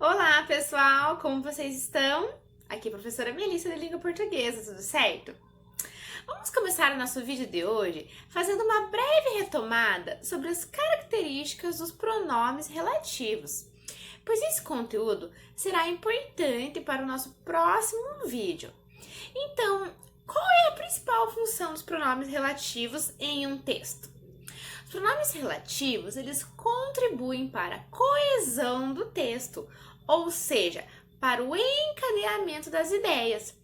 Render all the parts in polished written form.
Olá, pessoal! Como vocês estão? Aqui é a professora Melissa da Língua Portuguesa, tudo certo? Vamos começar o nosso vídeo de hoje fazendo uma breve retomada sobre as características dos pronomes relativos, pois esse conteúdo será importante para o nosso próximo vídeo. Então, qual é a principal função dos pronomes relativos em um texto? Os pronomes relativos, eles contribuem para a coesão do texto, ou seja, para o encadeamento das ideias,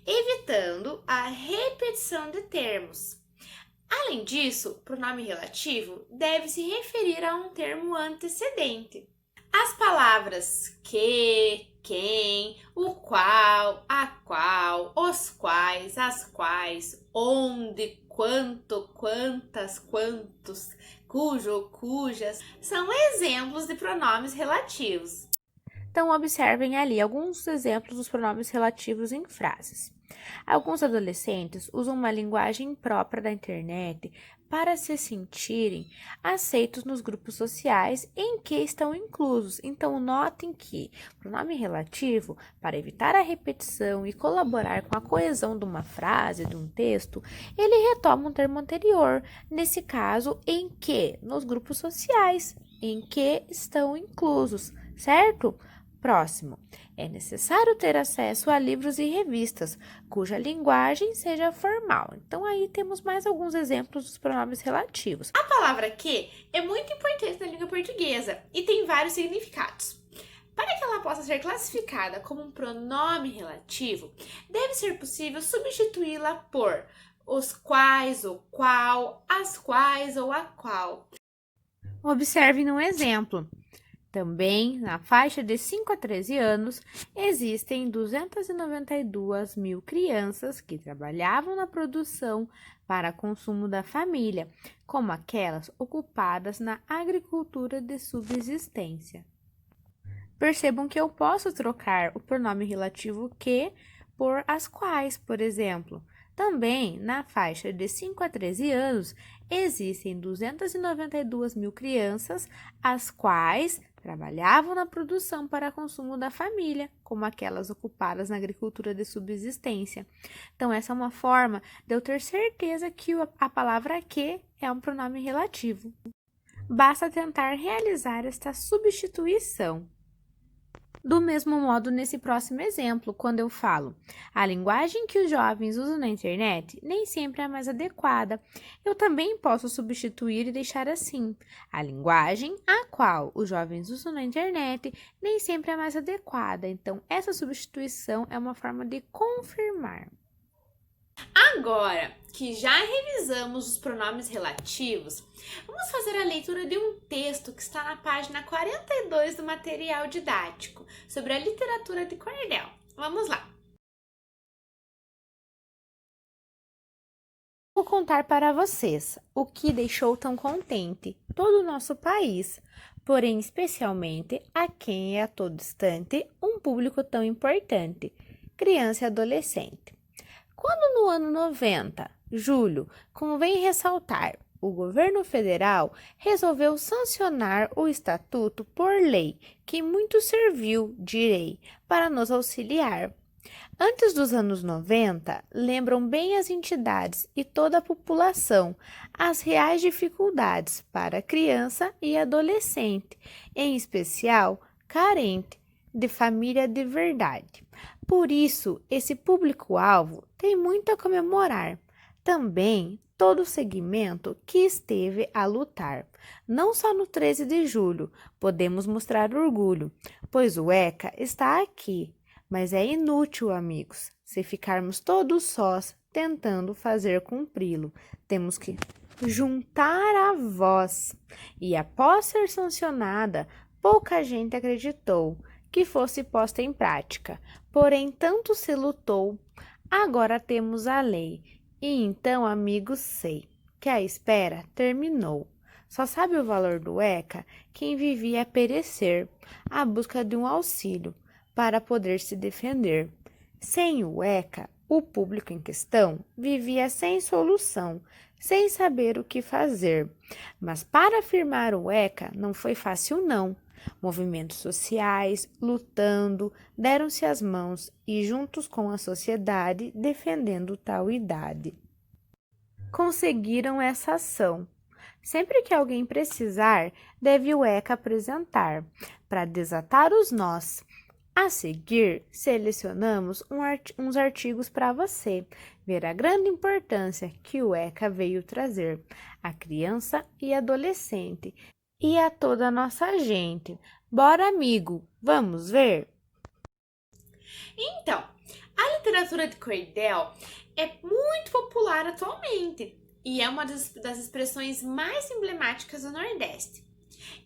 evitando a repetição de termos. Além disso, o pronome relativo deve se referir a um termo antecedente. As palavras que, quem, o qual, a qual, os quais, as quais, onde, quanto, quantas, quantos, cujo, cujas, são exemplos de pronomes relativos. Então, observem ali alguns exemplos dos pronomes relativos em frases. Alguns adolescentes usam uma linguagem própria da internet para se sentirem aceitos nos grupos sociais em que estão inclusos. Então, notem que o pronome relativo, para evitar a repetição e colaborar com a coesão de uma frase, de um texto, ele retoma um termo anterior, nesse caso, em que, nos grupos sociais, em que estão inclusos, certo? Próximo. É necessário ter acesso a livros e revistas, cuja linguagem seja formal. Então, aí temos mais alguns exemplos dos pronomes relativos. A palavra que é muito importante na língua portuguesa e tem vários significados. Para que ela possa ser classificada como um pronome relativo, deve ser possível substituí-la por os quais, o qual, as quais ou a qual. Observe no exemplo. Também, na faixa de 5 a 13 anos, existem 292 mil crianças que trabalhavam na produção para consumo da família, como aquelas ocupadas na agricultura de subsistência. Percebam que eu posso trocar o pronome relativo que por as quais, por exemplo. Também, na faixa de 5 a 13 anos, existem 292 mil crianças, as quais trabalhavam na produção para consumo da família, como aquelas ocupadas na agricultura de subsistência. Então, essa é uma forma de eu ter certeza que a palavra que é um pronome relativo. Basta tentar realizar esta substituição. Do mesmo modo, nesse próximo exemplo, quando eu falo a linguagem que os jovens usam na internet nem sempre é a mais adequada, eu também posso substituir e deixar assim: a linguagem a qual os jovens usam na internet nem sempre é a mais adequada. Então, essa substituição é uma forma de confirmar. Agora que já revisamos os pronomes relativos, vamos fazer a leitura de um texto que está na página 42 do material didático sobre a literatura de cordel. Vamos lá! Vou contar para vocês o que deixou tão contente todo o nosso país, porém especialmente a quem é a todo instante um público tão importante, criança e adolescente. Quando no ano 90, julho, convém ressaltar, o governo federal resolveu sancionar o estatuto por lei, que muito serviu, direi, para nos auxiliar. Antes dos anos 90, lembram bem as entidades e toda a população as reais dificuldades para a criança e adolescente, em especial carente de família de verdade. Por isso, esse público-alvo tem muito a comemorar. Também todo o segmento que esteve a lutar. Não só no 13 de julho podemos mostrar orgulho, pois o ECA está aqui. Mas é inútil, amigos, se ficarmos todos sós tentando fazer cumpri-lo. Temos que juntar a voz. E após ser sancionada, pouca gente acreditou que fosse posta em prática. Porém, tanto se lutou, agora temos a lei. E então, amigos, sei que a espera terminou. Só sabe o valor do ECA quem vivia a perecer, à busca de um auxílio para poder se defender. Sem o ECA, o público em questão vivia sem solução, sem saber o que fazer. Mas para firmar o ECA não foi fácil não. movimentos sociais, lutando, deram-se as mãos e, juntos com a sociedade, defendendo tal idade. Conseguiram essa ação. Sempre que alguém precisar, deve o ECA apresentar, para desatar os nós. A seguir, selecionamos uns artigos para você ver a grande importância que o ECA veio trazer à criança e adolescente e a toda a nossa gente. Bora, amigo, vamos ver? Então, a literatura de cordel é muito popular atualmente e é uma das expressões mais emblemáticas do Nordeste.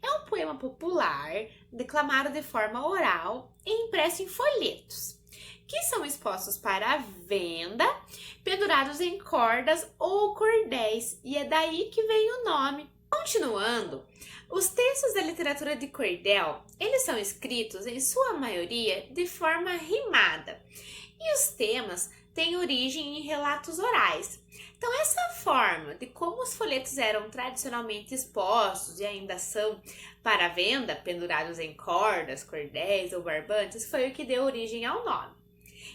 É um poema popular, declamado de forma oral e impresso em folhetos, que são expostos para venda, pendurados em cordas ou cordéis, e é daí que vem o nome. Continuando, os textos da literatura de cordel, eles são escritos, em sua maioria, de forma rimada, e os temas têm origem em relatos orais. Então, essa forma de como os folhetos eram tradicionalmente expostos e ainda são para venda, pendurados em cordas, cordéis ou barbantes, foi o que deu origem ao nome.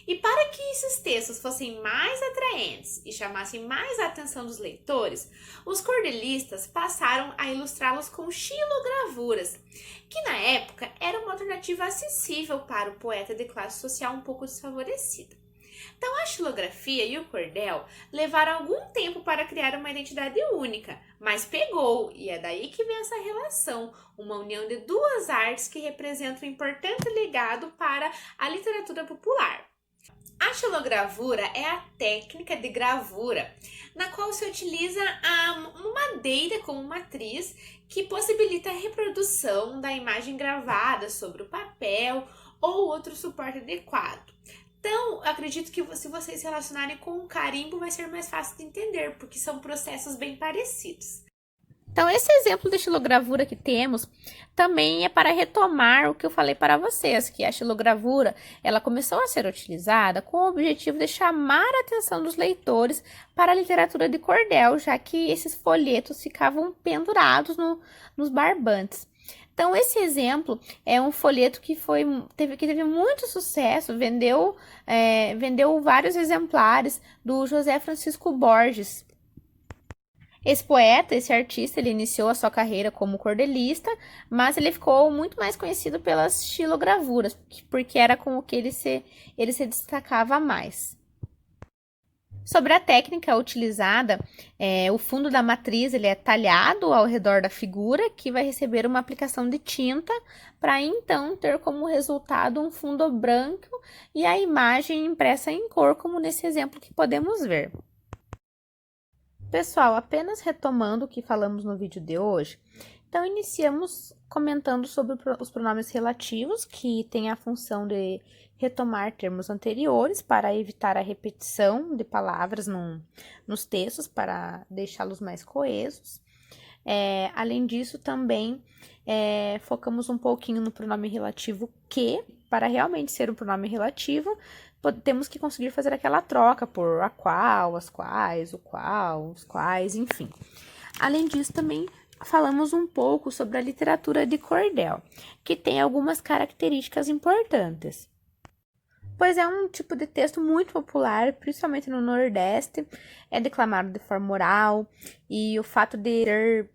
E para que esses textos fossem mais atraentes e chamassem mais a atenção dos leitores, os cordelistas passaram a ilustrá-los com xilogravuras, que na época era uma alternativa acessível para o poeta de classe social um pouco desfavorecida. Então, a xilografia e o cordel levaram algum tempo para criar uma identidade única, mas pegou, e é daí que vem essa relação, uma união de duas artes que representam um importante legado para a literatura popular. A xilogravura é a técnica de gravura, na qual se utiliza uma madeira como matriz que possibilita a reprodução da imagem gravada sobre o papel ou outro suporte adequado. Então, eu acredito que se vocês se relacionarem com o carimbo, vai ser mais fácil de entender, porque são processos bem parecidos. Então, esse exemplo de xilogravura que temos também é para retomar o que eu falei para vocês, que a xilogravura ela começou a ser utilizada com o objetivo de chamar a atenção dos leitores para a literatura de cordel, já que esses folhetos ficavam pendurados nos barbantes. Então, esse exemplo é um folheto que teve muito sucesso, vendeu vários exemplares do José Francisco Borges. Esse poeta, esse artista, ele iniciou a sua carreira como cordelista, mas ele ficou muito mais conhecido pelas xilogravuras, porque era com o que ele se destacava mais. Sobre a técnica utilizada, o fundo da matriz ele é talhado ao redor da figura, que vai receber uma aplicação de tinta, para então ter como resultado um fundo branco e a imagem impressa em cor, como nesse exemplo que podemos ver. Pessoal, apenas retomando o que falamos no vídeo de hoje, então iniciamos comentando sobre os pronomes relativos, que têm a função de retomar termos anteriores para evitar a repetição de palavras nos textos, para deixá-los mais coesos. Além disso, também focamos um pouquinho no pronome relativo que, para realmente ser um pronome relativo, temos que conseguir fazer aquela troca por a qual, as quais, o qual, os quais, enfim. Além disso, também falamos um pouco sobre a literatura de cordel, que tem algumas características importantes. Pois é um tipo de texto muito popular, principalmente no Nordeste, é declamado de forma oral, e o fato de ser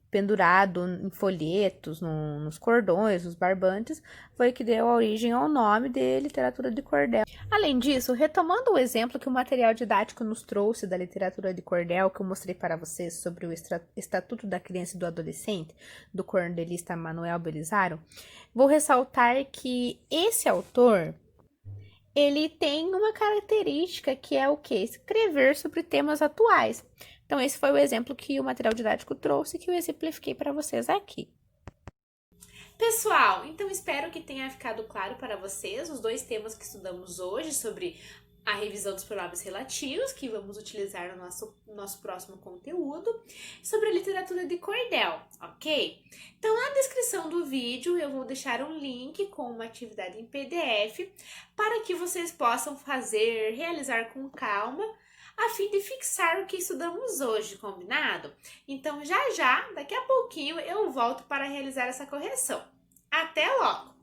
pendurado em folhetos, nos cordões, nos barbantes, foi que deu origem ao nome de literatura de cordel. Além disso, retomando o exemplo que o material didático nos trouxe da literatura de cordel, que eu mostrei para vocês sobre o Estatuto da Criança e do Adolescente, do cordelista Manuel Belizaro, vou ressaltar que esse autor, ele tem uma característica que é o quê? Escrever sobre temas atuais. Então, esse foi o exemplo que o material didático trouxe, que eu exemplifiquei para vocês aqui. Pessoal, então espero que tenha ficado claro para vocês os dois temas que estudamos hoje sobre a revisão dos pronomes relativos, que vamos utilizar no nosso próximo conteúdo, sobre a literatura de cordel, ok? Então, na descrição do vídeo eu vou deixar um link com uma atividade em PDF para que vocês possam realizar com calma a fim de fixar o que estudamos hoje, combinado? Então, já, daqui a pouquinho, eu volto para realizar essa correção. Até logo!